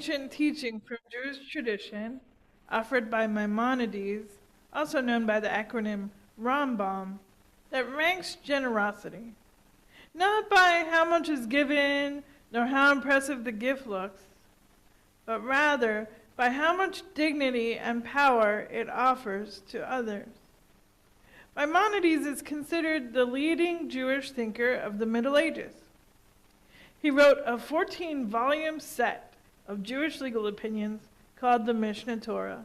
ancient teaching from Jewish tradition, offered by Maimonides, also known by the acronym Rambam, that ranks generosity, not by how much is given, nor how impressive the gift looks, but rather by how much dignity and power it offers to others. Maimonides is considered the leading Jewish thinker of the Middle Ages. He wrote a 14-volume set of Jewish legal opinions called the Mishneh Torah,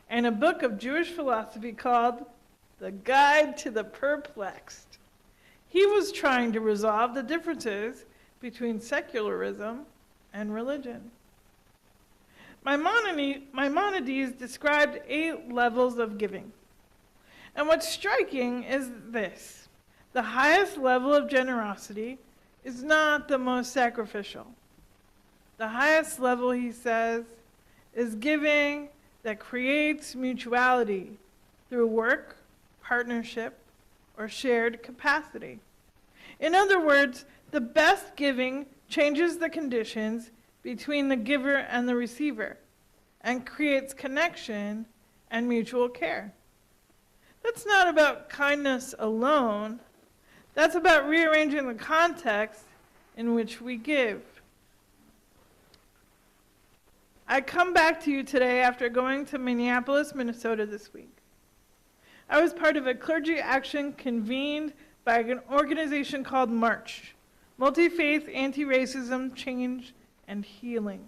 and a book of Jewish philosophy called The Guide to the Perplexed. He was trying to resolve the differences between secularism and religion. Maimonides described 8 levels of giving. And what's striking is this: the highest level of generosity is not the most sacrificial. The highest level, he says, is giving that creates mutuality through work, partnership, or shared capacity. In other words, the best giving changes the conditions between the giver and the receiver and creates connection and mutual care. That's not about kindness alone. That's about rearranging the context in which we give. I come back to you today after going to Minneapolis, Minnesota this week. I was part of a clergy action convened by an organization called March, Multi-Faith Anti-Racism, Change, and Healing.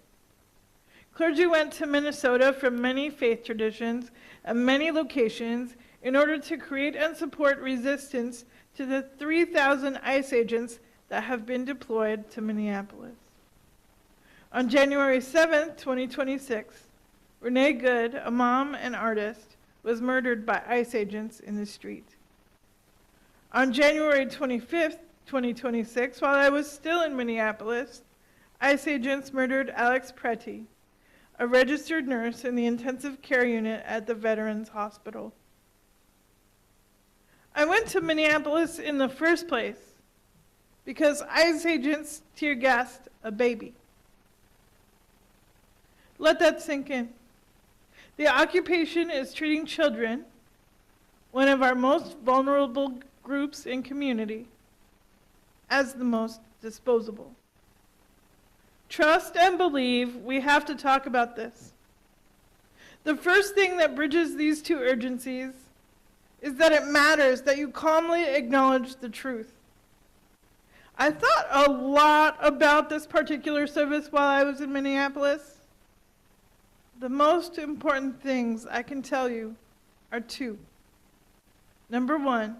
Clergy went to Minnesota from many faith traditions and many locations in order to create and support resistance to the 3,000 ICE agents that have been deployed to Minneapolis. On January 7th, 2026, Renee Good, a mom and artist, was murdered by ICE agents in the street. On January 25th, 2026, while I was still in Minneapolis, ICE agents murdered Alex Pretty, a registered nurse in the intensive care unit at the Veterans Hospital. I went to Minneapolis in the first place because ICE agents tear gassed a baby. Let that sink in. The occupation is treating children, one of our most vulnerable groups in community, as the most disposable. Trust and believe we have to talk about this. The first thing that bridges these two urgencies is that it matters that you calmly acknowledge the truth. I thought a lot about this particular service while I was in Minneapolis. The most important things I can tell you are 2. Number 1,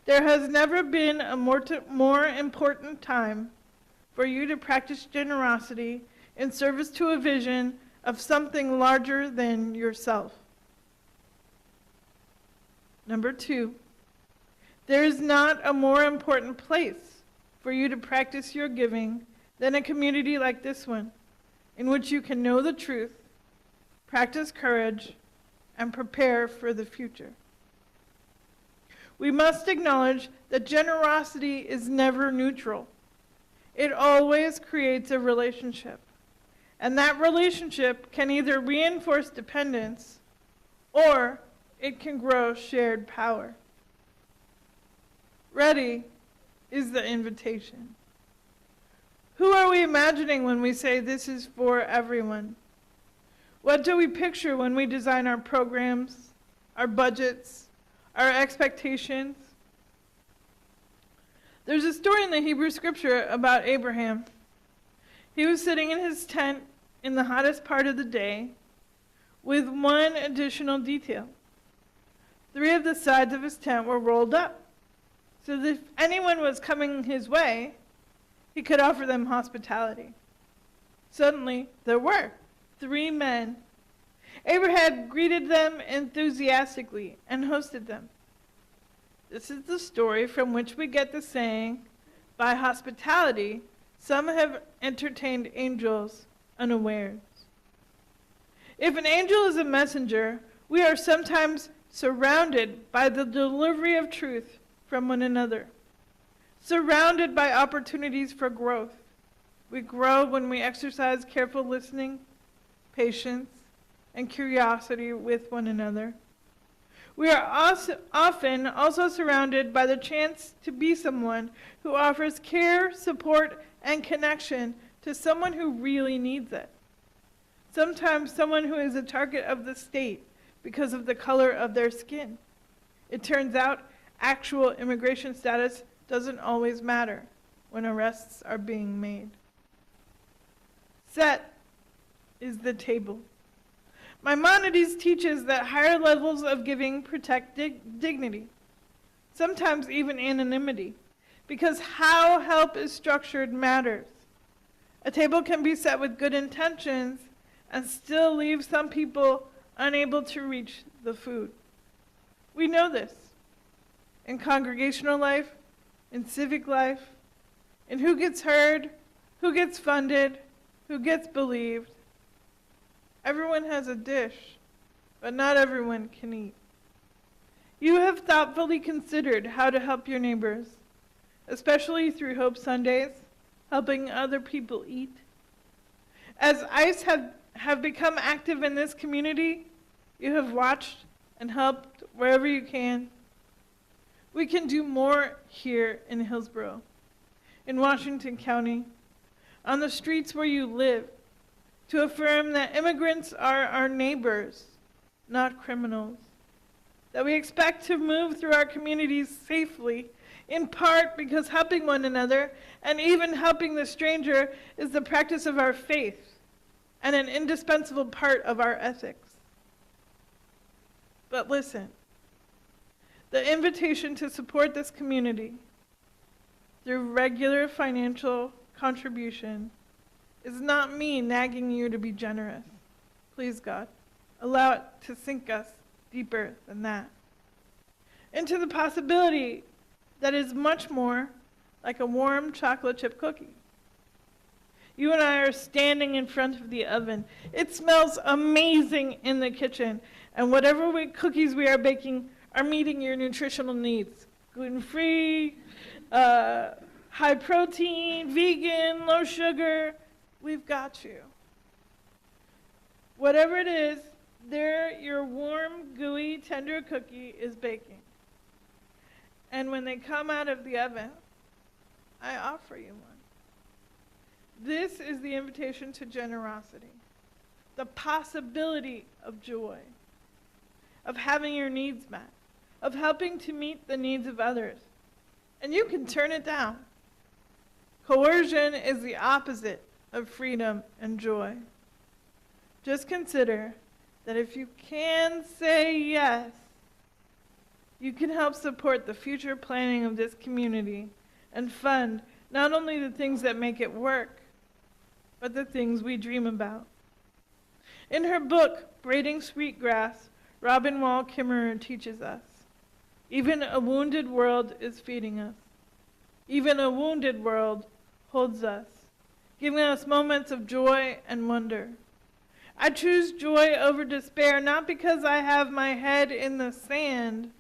there has never been a more important time for you to practice generosity in service to a vision of something larger than yourself. Number 2, there is not a more important place for you to practice your giving than a community like this one, in which you can know the truth, practice courage, and prepare for the future. We must acknowledge that generosity is never neutral. It always creates a relationship. And that relationship can either reinforce dependence or it can grow shared power. Ready is the invitation. Who are we imagining when we say this is for everyone? What do we picture when we design our programs, our budgets, our expectations? There's a story in the Hebrew scripture about Abraham. He was sitting in his tent in the hottest part of the day with one additional detail. 3 of the sides of his tent were rolled up, so that if anyone was coming his way, he could offer them hospitality. Suddenly, there were 3 men. Abraham greeted them enthusiastically and hosted them. This is the story from which we get the saying, by hospitality, some have entertained angels unawares. If an angel is a messenger, we are sometimes surrounded by the delivery of truth from one another, surrounded by opportunities for growth, We grow when we exercise careful listening, patience, and curiosity with one another. We are often also surrounded by the chance to be someone who offers care, support, and connection to someone who really needs it. Sometimes someone who is a target of the state because of the color of their skin. It turns out actual immigration status doesn't always matter when arrests are being made. Set is the table. Maimonides teaches that higher levels of giving protect dignity, sometimes even anonymity, because how help is structured matters. A table can be set with good intentions and still leave some people unable to reach the food. We know this in congregational life, in civic life, in who gets heard, who gets funded, who gets believed. Everyone has a dish, but not everyone can eat. You have thoughtfully considered how to help your neighbors, especially through Hope Sundays, helping other people eat. As ICE have become active in this community, you have watched and helped wherever you can. We can do more here in Hillsborough, in Washington County, on the streets where you live, to affirm that immigrants are our neighbors, not criminals. That we expect to move through our communities safely, in part because helping one another and even helping the stranger is the practice of our faith and an indispensable part of our ethics. But listen, the invitation to support this community through regular financial contribution is not me nagging you to be generous. Please, God, allow it to sink us deeper than that. Into the possibility that is much more like a warm chocolate chip cookie. You and I are standing in front of the oven. It smells amazing in the kitchen. And whatever cookies we are baking are meeting your nutritional needs. Gluten-free, high protein, vegan, low sugar. We've got you. Whatever it is, there your warm, gooey, tender cookie is baking. And when they come out of the oven, I offer you one. This is the invitation to generosity, the possibility of joy, of having your needs met, of helping to meet the needs of others. And you can turn it down. Coercion is the opposite of freedom and joy. Just consider that if you can say yes, you can help support the future planning of this community and fund not only the things that make it work, but the things we dream about. In her book, Braiding Sweetgrass, Robin Wall Kimmerer teaches us, even a wounded world is feeding us. Even a wounded world holds us, giving us moments of joy and wonder. I choose joy over despair, not because I have my head in the sand,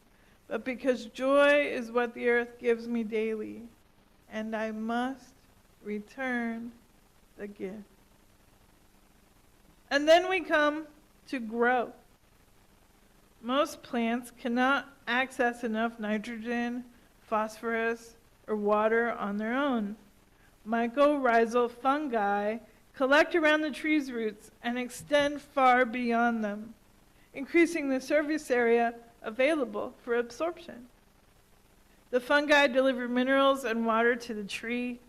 but because joy is what the earth gives me daily, and I must return the gift. And then we come to grow. Most plants cannot access enough nitrogen, phosphorus, or water on their own. Mycorrhizal fungi collect around the tree's roots and extend far beyond them, increasing the surface area available for absorption. The fungi deliver minerals and water to the tree.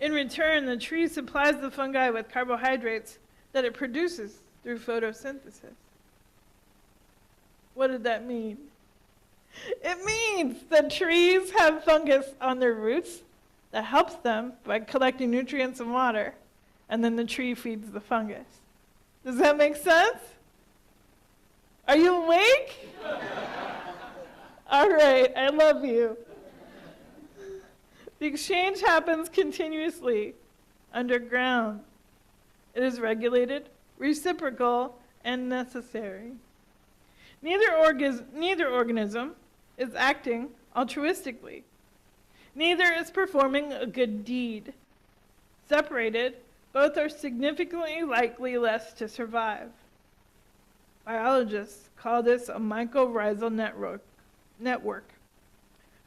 In return, the tree supplies the fungi with carbohydrates that it produces through photosynthesis. What did that mean? It means that trees have fungus on their roots that helps them by collecting nutrients and water, and then the tree feeds the fungus. Does that make sense? Are you awake? All right, I love you. The exchange happens continuously underground. It is regulated, reciprocal, and necessary. Neither organism is acting altruistically. Neither is performing a good deed. Separated, both are significantly likely less to survive. Biologists call this a mycorrhizal network,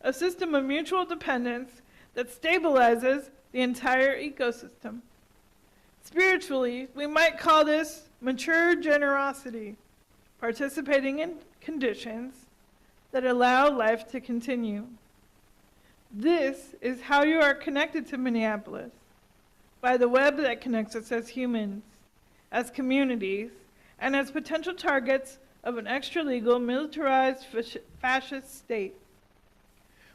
a system of mutual dependence that stabilizes the entire ecosystem. Spiritually, we might call this mature generosity, participating in conditions that allow life to continue. This is how you are connected to Minneapolis, by the web that connects us as humans, as communities, and as potential targets of an extra-legal, militarized fascist state.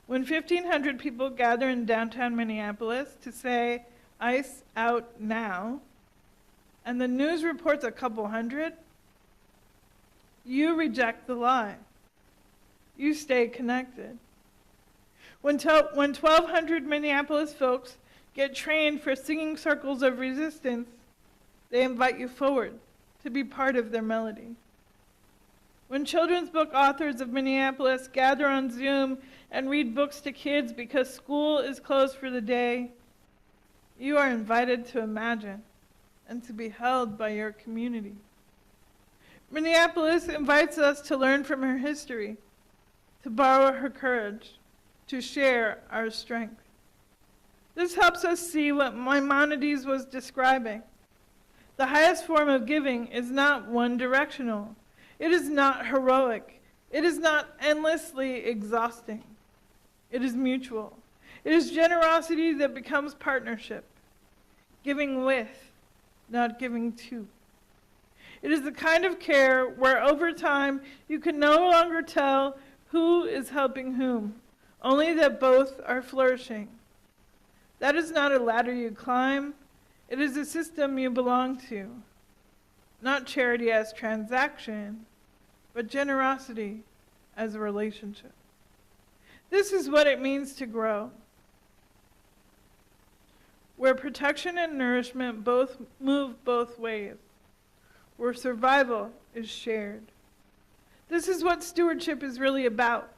When 1,500 people gather in downtown Minneapolis to say, "ICE out now," and the news reports a couple hundred, you reject the lie. You stay connected. When 1,200 Minneapolis folks get trained for singing circles of resistance, they invite you forward to be part of their melody. When children's book authors of Minneapolis gather on Zoom and read books to kids because school is closed for the day, you are invited to imagine and to be held by your community. Minneapolis invites us to learn from her history, to borrow her courage, to share our strength. This helps us see what Maimonides was describing. The highest form of giving is not one-directional. It is not heroic. It is not endlessly exhausting. It is mutual. It is generosity that becomes partnership, giving with, not giving to. It is the kind of care where over time you can no longer tell who is helping whom, only that both are flourishing. That is not a ladder you climb. It is a system you belong to. Not charity as transaction, but generosity as a relationship. This is what it means to grow, where protection and nourishment both move both ways, where survival is shared. This is what stewardship is really about.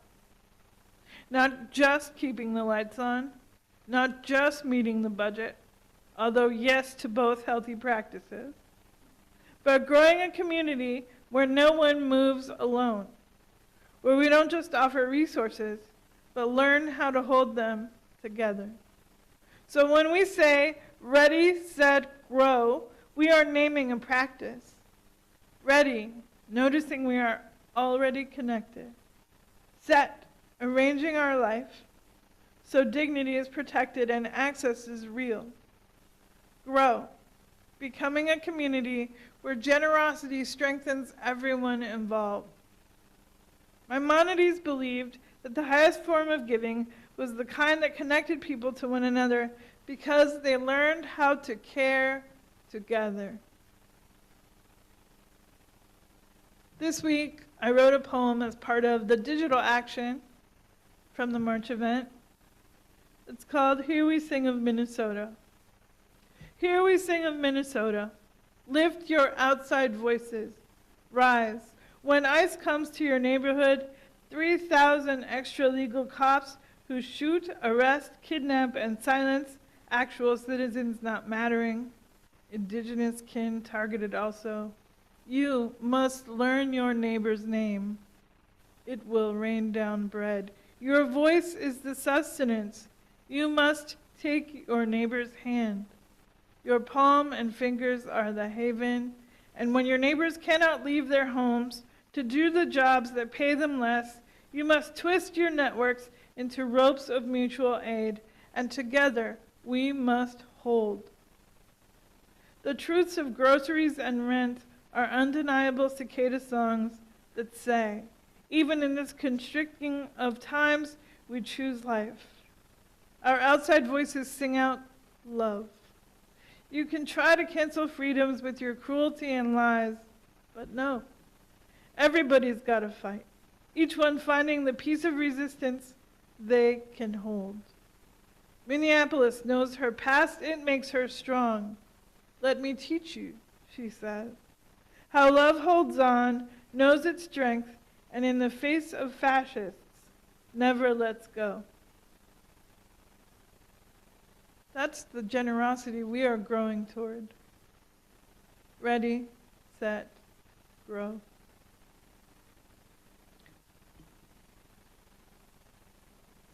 Not just keeping the lights on, not just meeting the budget, although yes to both healthy practices, but growing a community where no one moves alone, where we don't just offer resources, but learn how to hold them together. So when we say, ready, set, grow, we are naming a practice. Ready, noticing we are already connected. Set, arranging our life so dignity is protected and access is real. Grow, becoming a community where generosity strengthens everyone involved. Maimonides believed that the highest form of giving was the kind that connected people to one another because they learned how to care together. This week, I wrote a poem as part of the digital action from the March event. It's called Here We Sing of Minnesota. Here we sing of Minnesota. Lift your outside voices. Rise. When ICE comes to your neighborhood, 3,000 extra-legal cops who shoot, arrest, kidnap, and silence actual citizens not mattering, indigenous kin targeted also. You must learn your neighbor's name. It will rain down bread. Your voice is the sustenance. You must take your neighbor's hand. Your palm and fingers are the haven, and when your neighbors cannot leave their homes to do the jobs that pay them less, you must twist your networks into ropes of mutual aid, and together we must hold. The truths of groceries and rent are undeniable cicada songs that say, even in this constricting of times, we choose life. Our outside voices sing out love. You can try to cancel freedoms with your cruelty and lies, but no. Everybody's got to fight, each one finding the piece of resistance they can hold. Minneapolis knows her past, it makes her strong. Let me teach you, she says, how love holds on, knows its strength, and in the face of fascists, never lets go. That's the generosity we are growing toward. Ready, set, grow.